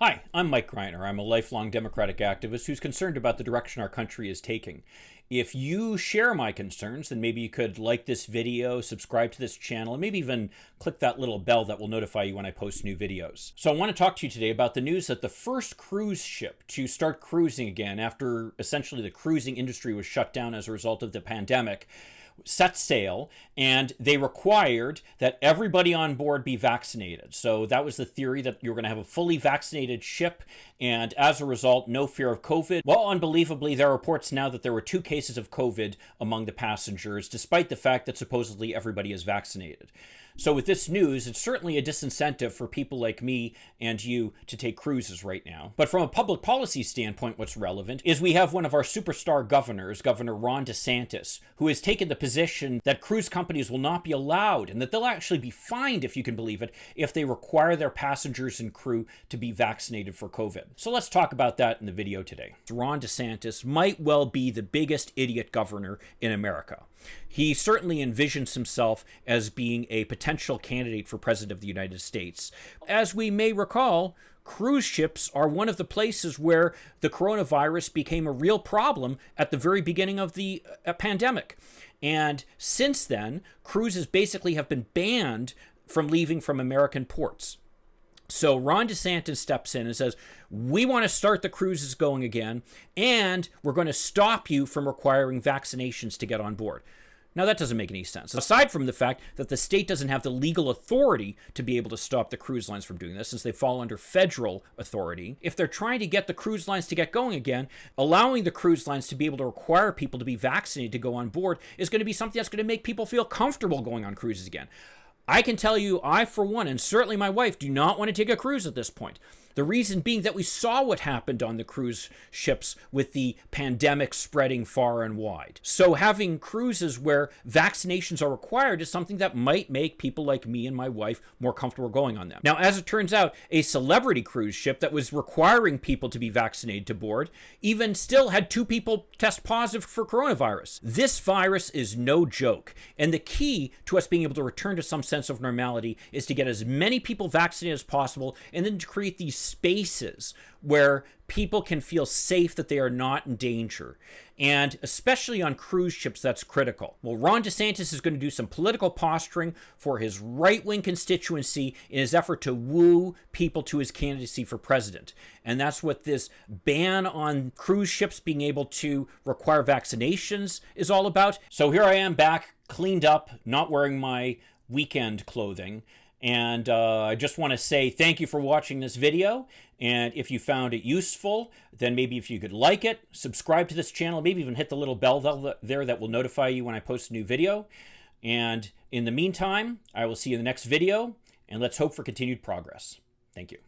Hi, I'm Mike Greiner. I'm a lifelong Democratic activist who's concerned about the direction our country is taking. If you share my concerns, then maybe you could like this video, subscribe to this channel, and maybe even click that little bell that will notify you when I post new videos. So I want to talk to you today about the news that the first cruise ship to start cruising again after essentially the cruising industry was shut down as a result of the pandemic set sail, and they required that everybody on board be vaccinated. So that was the theory, that you're going to have a fully vaccinated ship, and as a result, no fear of COVID. Well, unbelievably, there are reports now that there were 2 cases of COVID among the passengers, despite the fact that supposedly everybody is vaccinated. So with this news, it's certainly a disincentive for people like me and you to take cruises right now. But from a public policy standpoint, what's relevant is we have one of our superstar governors, Governor Ron Desantis, who has taken the position that cruise companies will not be allowed, and that they'll actually be fined, if you can believe it, if they require their passengers and crew to be vaccinated for COVID. So let's talk about that in the video today. Ron DeSantis might well be the biggest idiot governor in America. He certainly envisions himself as being a potential candidate for president of the United States. As we may recall, cruise ships are one of the places where the coronavirus became a real problem at the very beginning of the pandemic. And since then, cruises basically have been banned from leaving from American ports. So Ron DeSantis steps in and says, we want to start the cruises going again, and we're going to stop you from requiring vaccinations to get on board. Now, that doesn't make any sense. Aside from the fact that the state doesn't have the legal authority to be able to stop the cruise lines from doing this, since they fall under federal authority, if they're trying to get the cruise lines to get going again, allowing the cruise lines to be able to require people to be vaccinated to go on board is going to be something that's going to make people feel comfortable going on cruises again. I can tell you, I, for one, and certainly my wife, do not want to take a cruise at this point. The reason being that we saw what happened on the cruise ships with the pandemic spreading far and wide. So having cruises where vaccinations are required is something that might make people like me and my wife more comfortable going on them. Now, as it turns out, a celebrity cruise ship that was requiring people to be vaccinated to board even still had 2 people test positive for coronavirus. This virus is no joke. And the key to us being able to return to some sense of normality is to get as many people vaccinated as possible, and then to create these spaces where people can feel safe that they are not in danger. And especially on cruise ships, that's critical. Well, Ron DeSantis is going to do some political posturing for his right-wing constituency in his effort to woo people to his candidacy for president. And that's what this ban on cruise ships being able to require vaccinations is all about. So here I am back, cleaned up, not wearing my weekend clothing. And I just want to say thank you for watching this video. And if you found it useful, then maybe if you could like it, subscribe to this channel, maybe even hit the little bell there that will notify you when I post a new video. And in the meantime, I will see you in the next video, and let's hope for continued progress. Thank you.